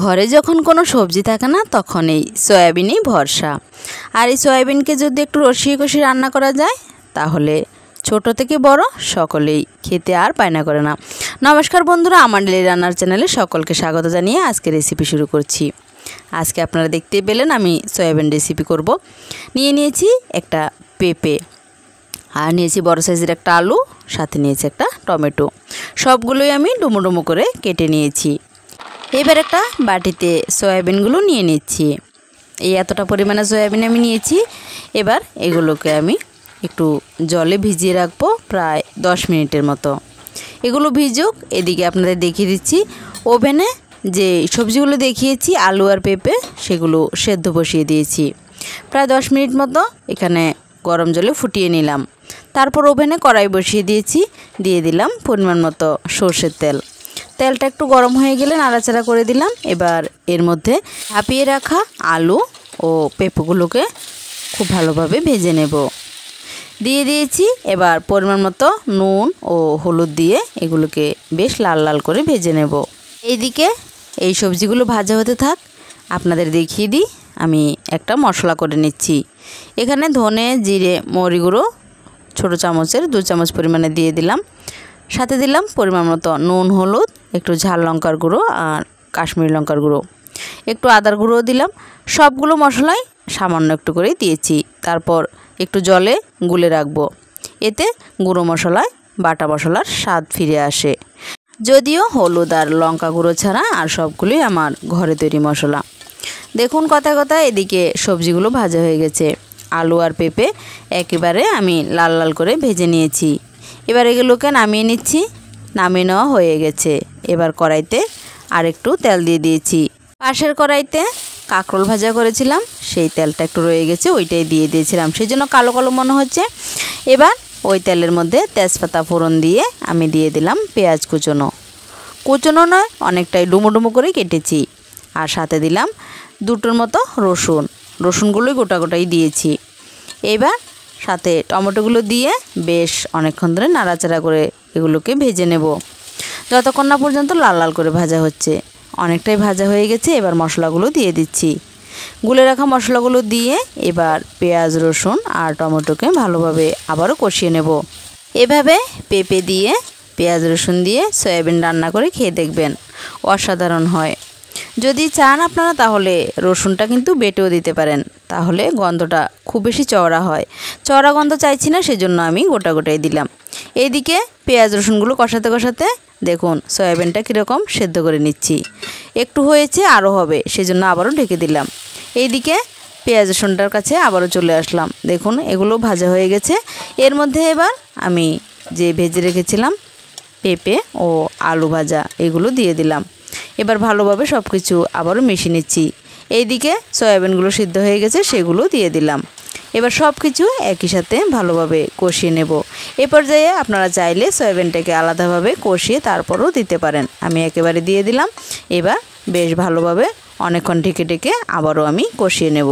ঘরে যখন কোনো সবজি থাকে না তখন এই সয়াবিনই ভরসা। আর এই সয়াবিনকে যদি একটু রসিয়ে কষিয়ে রান্না করা যায় তাহলে ছোট থেকে বড় সকলেই খেতে আর বায়না করে না। নমস্কার বন্ধুরা, আমার ডেলি রান্নার চ্যানেলে সকলকে স্বাগত জানিয়ে আজকে রেসিপি শুরু করছি। আজকে আপনারা দেখতে পেলেন আমি সয়াবিন রেসিপি করব। নিয়েছি একটা পেঁপে, আর নিয়েছি বড় সাইজের একটা আলু, সাথে নিয়েছি একটা টমেটো। সবগুলোই আমি ডুমো ডুমো করে কেটে নিয়েছি। এবার একটা বাটিতে সয়াবিনগুলো নিয়ে নিচ্ছি। এই এতটা পরিমাণে সয়াবিন আমি নিয়েছি। এবার এগুলোকে আমি একটু জলে ভিজিয়ে রাখবো প্রায় 10 মিনিটের মতো। এগুলো ভিজুক, এদিকে আপনাদের দেখিয়ে দিচ্ছি ওভেনে যে সবজিগুলো দেখিয়েছি আলু আর পেঁপে সেগুলো সেদ্ধ বসিয়ে দিয়েছি। প্রায় 10 মিনিট মতো এখানে গরম জলে ফুটিয়ে নিলাম। তারপর ওভেনে কড়াই বসিয়ে দিয়েছি, দিয়ে দিলাম পরিমাণ মতো সর্ষের তেল। তেলটা একটু গরম হয়ে গেলে নাড়াচাড়া করে দিলাম। এবার এর মধ্যে ভাপিয়ে রাখা আলু ও পেঁপেগুলোকে খুব ভালোভাবে ভেজে নেব। দিয়ে দিয়েছি এবার পরিমাণ মতো নুন ও হলুদ দিয়ে এগুলোকে বেশ লাল লাল করে ভেজে নেব। এইদিকে এই সবজিগুলো ভাজা হতে থাক, আপনাদের দেখিয়ে দিই আমি একটা মশলা করে নিচ্ছি। এখানে ধনে জিরে মৌরি গুঁড়ো ছোটো চামচের 2 চামচ পরিমাণে দিয়ে দিলাম। সাথে দিলাম পরিমাণ মতো নুন হলুদ, একটু ঝাল লঙ্কার গুঁড়ো আর কাশ্মীরি লঙ্কার গুঁড়ো, একটু আদার গুঁড়ো দিলাম। সবগুলো মশলাই সামান্য একটু করে দিয়েছি। তারপর একটু জলে গুলে রাখবো, এতে গুঁড়ো মশলায় বাটা মশলার স্বাদ ফিরে আসে। যদিও হলুদ আর লঙ্কা গুঁড়ো ছাড়া আর সবগুলোই আমার ঘরে তৈরি মশলা। দেখুন কথায় কথায় এদিকে সবজিগুলো ভাজা হয়ে গেছে। আলু আর পেঁপে একেবারে আমি লাল লাল করে ভেজে নিয়েছি। এবার এগুলোকে নামিয়ে নিচ্ছি। নামিয়ে নেওয়া হয়ে গেছে। এবার কড়াইতে আর একটু তেল দিয়ে দিয়েছি। পাশের কড়াইতে কাঁকরোল ভাজা করেছিলাম, সেই তেলটা একটু রয়ে গেছে, ওইটাই দিয়ে দিয়েছিলাম, সেই জন্য কালো কালো মনে হচ্ছে। এবার ওই তেলের মধ্যে তেজপাতা ফোড়ন দিয়ে আমি দিয়ে দিলাম পেঁয়াজ কুচনো নয়, অনেকটাই ডুমো ডুমো করে কেটেছি। আর সাথে দিলাম 2টোর মতো রসুনগুলোই গোটা গোটাই দিয়েছি। এবার সাথে টমেটোগুলো দিয়ে বেশ অনেকক্ষণ ধরে নাড়াচাড়া করে এগুলোকে ভেজে নেব, যতক্ষণ না পর্যন্ত লাল লাল করে ভাজা হচ্ছে। অনেকটাই ভাজা হয়ে গেছে। এবার মশলাগুলো দিয়ে দিচ্ছি। গুলে রাখা মশলাগুলো দিয়ে এবার পেঁয়াজ রসুন আর টমেটোকে ভালোভাবে আবারও কষিয়ে নেব। এভাবে পেঁপে দিয়ে পেঁয়াজ রসুন দিয়ে সয়াবিন রান্না করে খেয়ে দেখবেন, অসাধারণ হয়। যদি চান আপনারা তাহলে রসুনটা কিন্তু বেটেও দিতে পারেন, তাহলে গন্ধটা খুব বেশি চওড়া হয়। চওড়া গন্ধ চাইছি না, সেজন্য আমি গোটা গোটাই দিলাম। এইদিকে পেঁয়াজ রসুনগুলো কষাতে কষাতে দেখুন সয়াবিনটা কীরকম সেদ্ধ করে নিচ্ছি। একটু হয়েছে, আরও হবে, সেজন্য আবারও ঢেকে দিলাম। এইদিকে পেঁয়াজ রসুনটার কাছে আবারও চলে আসলাম। দেখুন এগুলো ভাজা হয়ে গেছে। এর মধ্যে এবার আমি যে ভেজে রেখেছিলাম পেঁপে ও আলু ভাজা এগুলো দিয়ে দিলাম। এবার ভালোভাবে সব কিছু আবারও মিশিয়ে নিচ্ছি। এইদিকে সয়াবিনগুলো সিদ্ধ হয়ে গেছে, সেগুলো দিয়ে দিলাম। এবার সব কিছু একই সাথে ভালোভাবে কষিয়ে নেব। এ পর্যায়ে আপনারা চাইলে সয়াবিনটাকে আলাদাভাবে কষিয়ে তারপরও দিতে পারেন। আমি একেবারে দিয়ে দিলাম। এবার বেশ ভালোভাবে অনেকক্ষণ ঢেকে ঢেকে আবারও আমি কষিয়ে নেব।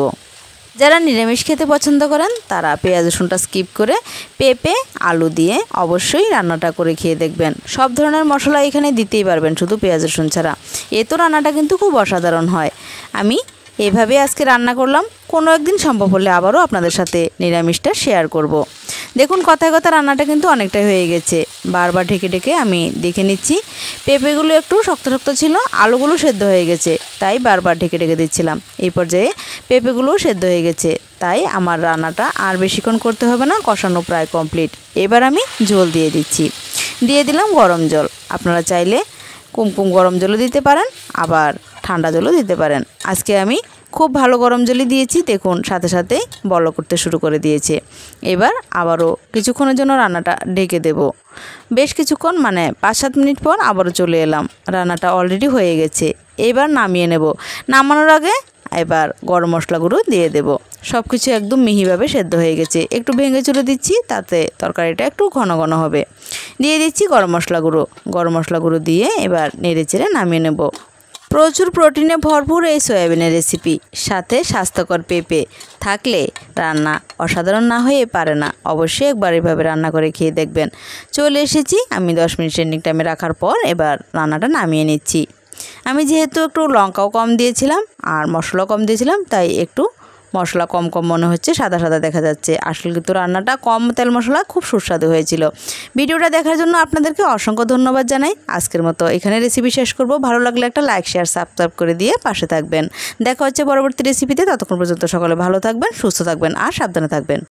যারা নিরামিষ খেতে পছন্দ করেন তারা পেঁয়াজ রসুনটা স্কিপ করে পেঁপে আলু দিয়ে অবশ্যই রান্নাটা করে খেয়ে দেখবেন। সব ধরনের মশলা এখানে দিতেই পারবেন, শুধু পেঁয়াজ রসুন ছাড়া। তো রান্নাটা কিন্তু খুব অসাধারণ হয়। আমি এভাবে আজকে রান্না করলাম। কোনো একদিন সম্ভব হলে আবারও আপনাদের সাথে নিরামিষটা শেয়ার করব। দেখুন কথায় কথা রান্নাটা কিন্তু অনেকটাই হয়ে গেছে। বারবার ঢেকে ঢেকে আমি দেখে নিচ্ছি। পেঁপেগুলো একটু শক্ত শক্ত ছিল, আলুগুলো সেদ্ধ হয়ে গেছে, তাই বারবার ঢেকে ঢেকে দিচ্ছিলাম। এই পর্যায়ে পেঁপেগুলোও সেদ্ধ হয়ে গেছে, তাই আমার রান্নাটা আর বেশিক্ষণ করতে হবে না, কষানো প্রায় কমপ্লিট। এবার আমি ঝোল দিয়ে দিচ্ছি। দিয়ে দিলাম গরম জল। আপনারা চাইলে কুমকুম গরম জলও দিতে পারেন, আবার ঠান্ডা জলও দিতে পারেন। আজকে আমি খুব ভালো গরম জলই দিয়েছি। দেখুন সাথে সাথে বল করতে শুরু করে দিয়েছে। এবার আবারও কিছুক্ষণের জন্য রান্নাটা ঢেকে দেব। বেশ কিছুক্ষণ, মানে 5-7 মিনিট পর আবারও চলে এলাম। রান্নাটা অলরেডি হয়ে গেছে। এবার নামিয়ে নেব। নামানোর আগে এবার গরম মশলা গুঁড়ো দিয়ে দেব। সব কিছু একদম মিহিভাবে সেদ্ধ হয়ে গেছে। একটু ভেঙে চুরে দিচ্ছি, তাতে তরকারিটা একটু ঘন ঘন হবে। দিয়ে দিচ্ছি গরম মশলা গুঁড়ো দিয়ে এবার নেড়ে চেড়ে নামিয়ে নেব। প্রচুর প্রোটিনে ভরপুর এই সয়াবিনের রেসিপি, সাথে স্বাস্থ্যকর পেঁপে থাকলে রান্না অসাধারণ না হয়ে পারে না। অবশ্যই একবার এভাবে রান্না করে খেয়ে দেখবেন। চলে এসেছি আমি 10 মিনিট ট্রেন্ডিং টাইমে রাখার পর। এবার রান্নাটা নামিয়ে নিচ্ছি। আমি যেহেতু একটু লঙ্কাও কম দিয়েছিলাম আর মশলাও কম দিয়েছিলাম, তাই একটু মশলা কম কম মনে হচ্ছে, সাদা সাদা দেখা যাচ্ছে। আসলে কিন্তু রান্নাটা কম তেল মশলা খুব সুস্বাদু হয়েছিল। ভিডিওটা দেখার জন্য আপনাদেরকে অসংখ্য ধন্যবাদ জানাই। আজকের মতো এখানে রেসিপি শেষ করব। ভালো লাগলে একটা লাইক শেয়ার সাবস্ক্রাইব করে দিয়ে পাশে থাকবেন। দেখা হচ্ছে পরবর্তী রেসিপিতে। ততক্ষণ পর্যন্ত সকলে ভালো থাকবেন, সুস্থ থাকবেন আর সাবধানে থাকবেন।